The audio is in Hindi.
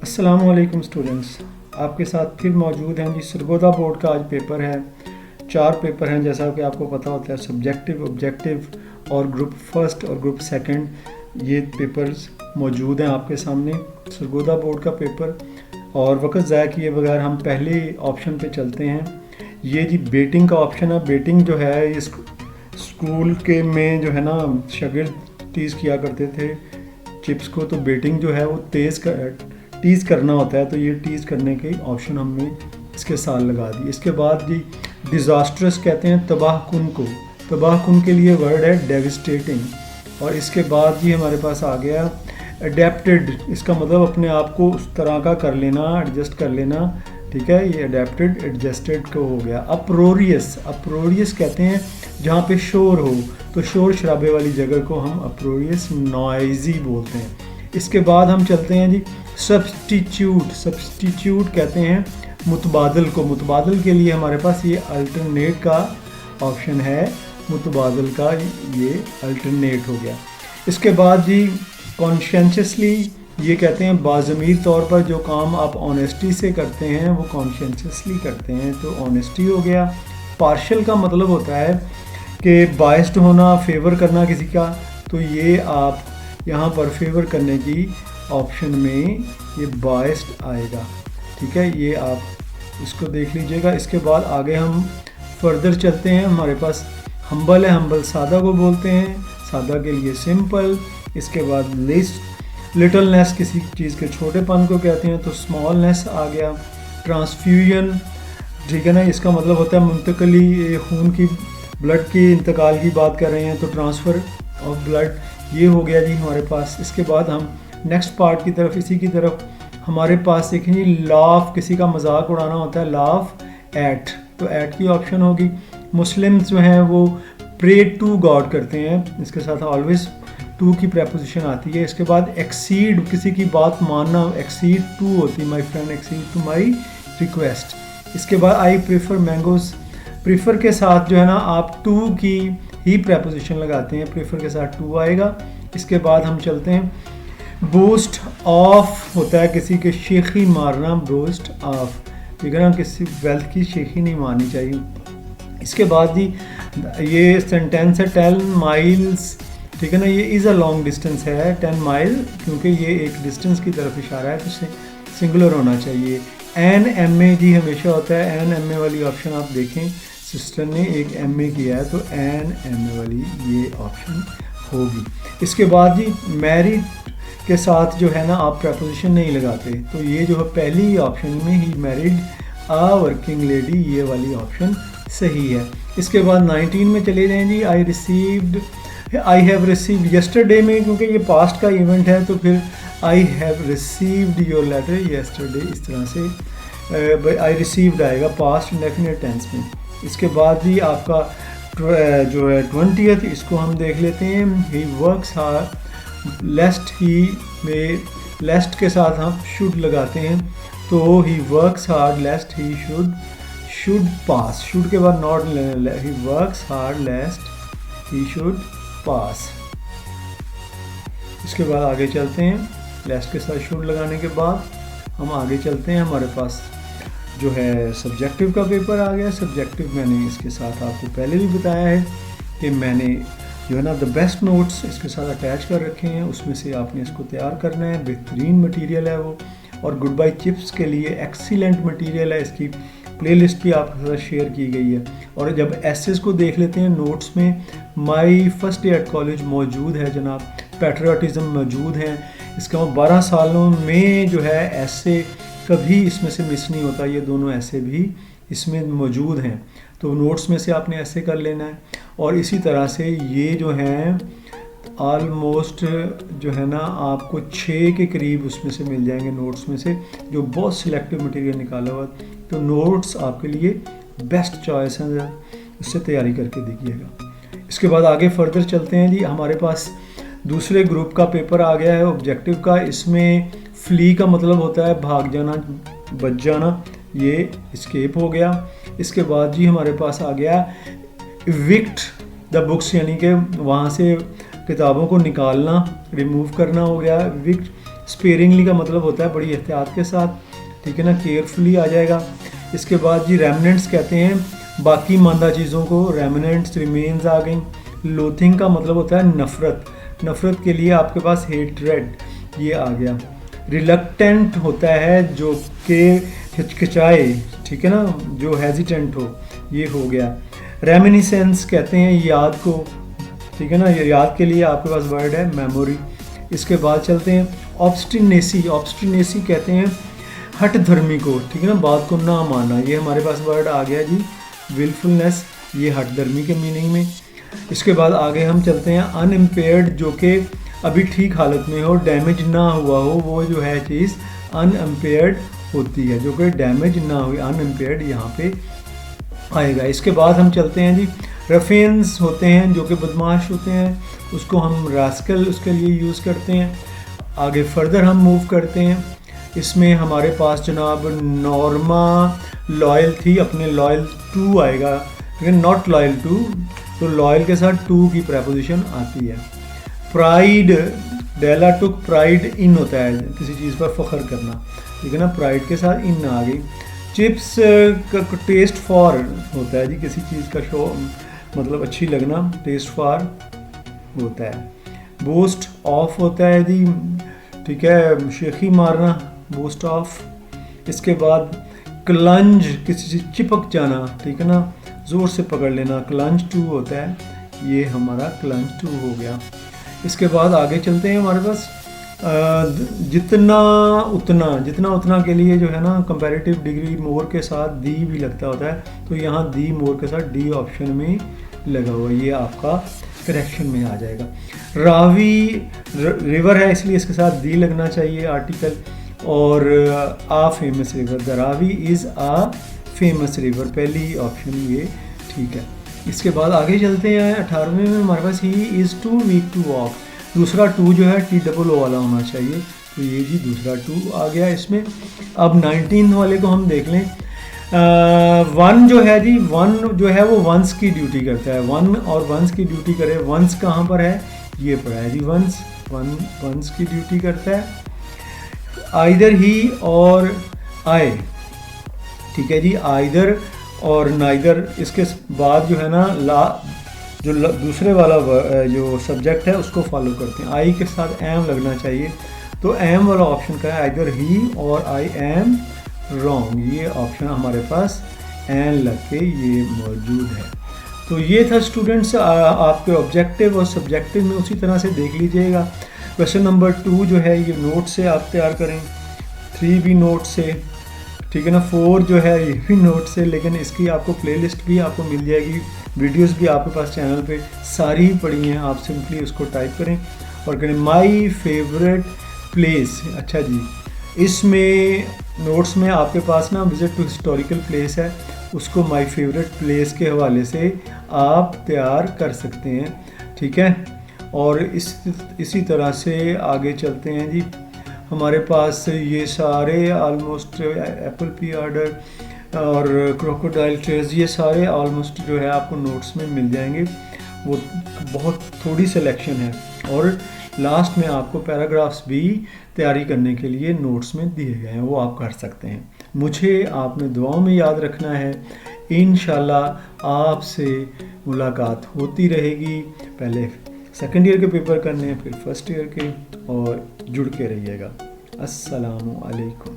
अस्सलामु अलैकुम स्टूडेंट्स, आपके साथ फिर मौजूद हैं जी। सरगोदा बोर्ड का आज पेपर है। 4 पेपर हैं जैसा कि आपको पता होता है, सब्जेक्टिव, ऑब्जेक्टिव और ग्रुप फर्स्ट और ग्रुप सेकंड। ये पेपर्स मौजूद हैं आपके सामने, सरगोदा बोर्ड का पेपर। और वक्त ज़ाया किए बगैर हम पहले ऑप्शन पे चलते हैं। ये जी बेटिंग का ऑप्शन है। बेटिंग जो है इस स्कूल के में जो है ना शागिर्द टीज़ किया करते थे चिप्स को, तो बेटिंग जो है वो टीज़ करना होता है, तो ये टीज़ करने के ऑप्शन हमने इसके साथ लगा दी। इसके बाद जी डिज़ास्ट्रस कहते हैं तबाह कुन को। तबाह कुन के लिए वर्ड है डेविस्टेटिंग। और इसके बाद जी हमारे पास आ गया अडेप्टेड। इसका मतलब अपने आप को उस तरह का कर लेना, एडजस्ट कर लेना, ठीक है। ये अडेप्टेड एडजस्टेड को हो गया। अप्रोरियस। अप्रोरियस कहते हैं जहाँ पे शोर हो, तो शोर शराबे वाली जगह को हम अप्रोरियस नॉइजी बोलते हैं। इसके बाद हम चलते हैं जी सब्स्टिट्यूट। सब्स्टिट्यूट कहते हैं मुतबादल को। मुतबादल के लिए हमारे पास ये अल्टरनेट का ऑप्शन है। मुतबादल का ये अल्टरनेट हो गया। इसके बाद जी कॉन्शियसली, ये कहते हैं बाज़मीर तौर पर जो काम आप ऑनेस्टी से करते हैं वो कॉन्शियसली करते हैं, तो ऑनेस्टी हो गया। पार्शल का मतलब होता है कि बाइस्ड होना, फेवर करना किसी का, तो ये आप यहाँ पर फेवर करने की ऑप्शन में ये बाइस्ड आएगा, ठीक है। ये आप इसको देख लीजिएगा। इसके बाद आगे हम फर्दर चलते हैं। हमारे पास हम्बल है। हम्बल सादा को बोलते हैं, सादा के लिए सिंपल। इसके बाद लिटलनेस किसी चीज़ के छोटेपन को कहते हैं, तो स्मॉलनेस आ गया। ट्रांसफ्यूजन, ठीक है ना, इसका मतलब होता है मुंतकली, खून की, ब्लड की इंतकाल की बात कर रहे हैं, तो ट्रांसफ़र ऑफ ब्लड, ये हो गया जी हमारे पास। इसके बाद हम नेक्स्ट पार्ट की तरफ, इसी की तरफ हमारे पास देखें जी लाफ, किसी का मजाक उड़ाना होता है, लाफ एट, तो एट की ऑप्शन होगी। मुस्लिम्स जो हैं वो प्रे टू गॉड करते हैं, इसके साथ ऑलवेज टू की प्रेपोजिशन आती है। इसके बाद एक्सीड, किसी की बात मानना, एक्सीड टू होती है, my friend exceed to my request. इसके बाद आई प्रेफर मैंगोज। प्रेफर के साथ जो है ना आप टू की ही प्रेपोजिशन लगाते हैं, प्रेफर के साथ टू आएगा। इसके बाद हम चलते हैं बूस्ट ऑफ, होता है किसी के शेखी मारना, बूस्ट ऑफ, ठीक है ना, किसी वेल्थ की शेखी नहीं मारनी चाहिए। इसके बाद जी ये सेंटेंस है 10 माइल्स, ठीक है ना, ये इज़ अ लॉन्ग डिस्टेंस है 10 माइल, क्योंकि ये एक डिस्टेंस की तरफ इशारा है, तो सिंगुलर होना चाहिए। एन एम ए जी हमेशा होता है, एन एम ए वाली ऑप्शन आप देखें, सिस्टर ने एक एम ए किया है, तो एन एम ए वाली ये ऑप्शन होगी। इसके बाद जी मैरिड के साथ जो है ना आप प्रपोजिशन नहीं लगाते, तो ये जो है पहली ऑप्शन में he married uh working lady, ये वाली ऑप्शन सही है। इसके बाद 19 में चले जाएं जी। आई हैव रिसीव्ड यस्टरडे में, क्योंकि ये पास्ट का इवेंट है, तो फिर I have received your letter yesterday, इस तरह से आई रिसीव्ड आएगा पास्ट इंडेफिनिट टेंस में। इसके बाद जी आपका जो है 20th, इसको हम देख लेते हैं। ही वर्क्स हार्ड, लेस्ट ही में लेस्ट के साथ हम शुड लगाते हैं, तो he works hard लेस्ट he should pass, should के बाद not, he works hard लेस्ट he should pass. इसके बाद आगे चलते हैं, लेस्ट के साथ शुड लगाने के बाद हम आगे चलते हैं। हमारे पास जो है सब्जेक्टिव का पेपर आ गया। सब्जेक्टिव मैंने इसके साथ आपको पहले भी बताया है कि मैंने जो है ना द बेस्ट नोट्स इसके साथ अटैच कर रखे हैं, उसमें से आपने इसको तैयार करना है। बेहतरीन मटेरियल है वो, और गुड बाय चिप्स के लिए एक्सीलेंट मटेरियल है। इसकी प्लेलिस्ट भी आपके साथ शेयर की गई है। और जब एसेस को देख लेते हैं, नोट्स में my first day at college मौजूद है जनाब, पैट्रियाटिज़म मौजूद है। इसका 12 सालों में जो है ऐसे कभी इसमें से मिस नहीं होता, ये दोनों ऐसे भी इसमें मौजूद हैं, तो नोट्स में से आपने ऐसे कर लेना है। और इसी तरह से ये जो हैं ऑलमोस्ट जो है ना आपको 6 के करीब उसमें से मिल जाएंगे नोट्स में से, जो बहुत सिलेक्टिव मटेरियल निकाला हुआ, तो नोट्स आपके लिए बेस्ट चॉइस है, उससे तैयारी करके देखिएगा। इसके बाद आगे फर्दर चलते हैं जी। हमारे पास दूसरे ग्रुप का पेपर आ गया है ऑब्जेक्टिव का। इसमें फ्ली का मतलब होता है भाग जाना, बच जाना, ये एस्केप हो गया। इसके बाद जी हमारे पास आ गया इविक्ट द बुक्स, यानी कि वहाँ से किताबों को निकालना, रिमूव करना हो गया। इविक्ट स्पेयरिंगली का मतलब होता है बड़ी एहतियात के साथ, ठीक है ना, केयरफुली आ जाएगा। इसके बाद जी रेमिनेंट्स कहते हैं बाकी मांदा चीज़ों को, रेमिनेंट्स रिमेन्स आ गई। लोथिंग का मतलब होता है नफ़रत, नफ़रत के लिए आपके पास हेट्रेड, ये आ गया। रिलक्टेंट होता है जो कि हिचकिचाए, ठीक है ना, जो हेजिटेंट हो, ये हो गया। रेमिनिसेंस कहते हैं याद को, ठीक है ना, ये याद के लिए आपके पास वर्ड है मेमोरी। इसके बाद चलते हैं ऑब्स्टिनेसी, ऑब्स्टिनेसी कहते हैं हठ धर्मी को, ठीक है ना, बात को ना मानना, ये हमारे पास वर्ड आ गया जी। विलफुलनेस, ये हठ धर्मी के मीनिंग में। इसके बाद आगे हम चलते हैं अनइम्पेयर्ड, जो कि अभी ठीक हालत में हो, डैमेज ना हुआ हो, वो जो है चीज़ अनइम्पेयर्ड होती है, जो कि डैमेज ना हुई, अनइम्पेयर्ड यहाँ पे आएगा। इसके बाद हम चलते हैं जी, रफेंस होते हैं जो कि बदमाश होते हैं, उसको हम रास्कल उसके लिए यूज़ करते हैं। आगे फर्दर हम मूव करते हैं, इसमें हमारे पास जनाब नॉर्मा लॉयल थी, अपने लॉयल टू आएगा, लेकिन नॉट लॉयल टू, तो लॉयल के साथ टू की प्रेपोजिशन आती है। Pride, della took pride in होता है किसी चीज़ पर फख्र करना, ठीक है ना, प्राइड के साथ इन आ गई। चिप्स का टेस्ट फॉर होता है जी, किसी चीज़ का शो मतलब अच्छी लगना, टेस्ट फॉर होता है। बोस्ट ऑफ होता है जी, ठीक है, शेखी मारना, बोस्ट ऑफ। इसके बाद क्लंज, किसी चीज़ चिपक जाना, ठीक है ना, ज़ोर से पकड़ लेना, क्लंज टू होता है, ये हमारा क्लंज टू हो गया। इसके बाद आगे चलते हैं, हमारे पास जितना उतना, जितना उतना के लिए जो है ना कंपैरेटिव डिग्री मोर के साथ दी भी लगता होता है, तो यहाँ दी मोर के साथ डी ऑप्शन में लगा हुआ, ये आपका करेक्शन में आ जाएगा। रावी रिवर है इसलिए इसके साथ दी लगना चाहिए आर्टिकल, और a famous river, the Ravi is a famous river, पहली ऑप्शन ये ठीक है। इसके बाद आगे चलते हैं 18वें में, हमारे पास he is too weak to walk, दूसरा टू जो है टी डबल ओ वाला होना चाहिए, तो ये जी दूसरा टू आ गया इसमें। अब 19 वाले को हम देख लें। वन जो है जी, वन जो है वो वंस की ड्यूटी करता है, वन और वंस की ड्यूटी करे, वंस कहाँ पर है, ये पड़ा है जी, वंस, वंस की ड्यूटी करता है। आइदर ही और आए, ठीक है जी, आइदर और नाइदर, इसके बाद जो है ना जो दूसरे वाला जो सब्जेक्ट है उसको फॉलो करते हैं, आई के साथ एम लगना चाहिए, तो एम वाला ऑप्शन का है आइदर ही और आई एम रॉन्ग, ये ऑप्शन हमारे पास एन लग के ये मौजूद है। तो ये था स्टूडेंट्स आपके ऑब्जेक्टिव और सब्जेक्टिव में उसी तरह से देख लीजिएगा। क्वेश्चन नंबर 2 जो है ये नोट से आप तैयार करें, 3 भी नोट से, ठीक है ना, 4 जो है ये भी नोट से, लेकिन इसकी आपको प्लेलिस्ट भी आपको मिल जाएगी, वीडियोस भी आपके पास चैनल पे सारी ही पड़ी हैं, आप सिंपली उसको टाइप करें और करें माय फेवरेट प्लेस। अच्छा जी, इसमें नोट्स में आपके पास ना विजिट टू हिस्टोरिकल प्लेस है, उसको माय फेवरेट प्लेस के हवाले से आप तैयार कर सकते हैं, ठीक है। और इसी तरह से आगे चलते हैं जी, हमारे पास ये सारे ऑलमोस्ट एप्पल पी ऑर्डर और क्रोकोडाइल ट्रेज, ये सारे ऑलमोस्ट जो है आपको नोट्स में मिल जाएंगे, वो बहुत थोड़ी सिलेक्शन है। और लास्ट में आपको पैराग्राफ्स भी तैयारी करने के लिए नोट्स में दिए गए हैं, वो आप कर सकते हैं। मुझे आपने दुआओं में याद रखना है, इंशाल्लाह आपसे मुलाकात होती रहेगी, पहले सेकंड ईयर के पेपर करने हैं, फिर फर्स्ट ईयर के, और जुड़ के रहिएगा। अस्सलामु अलैकुम।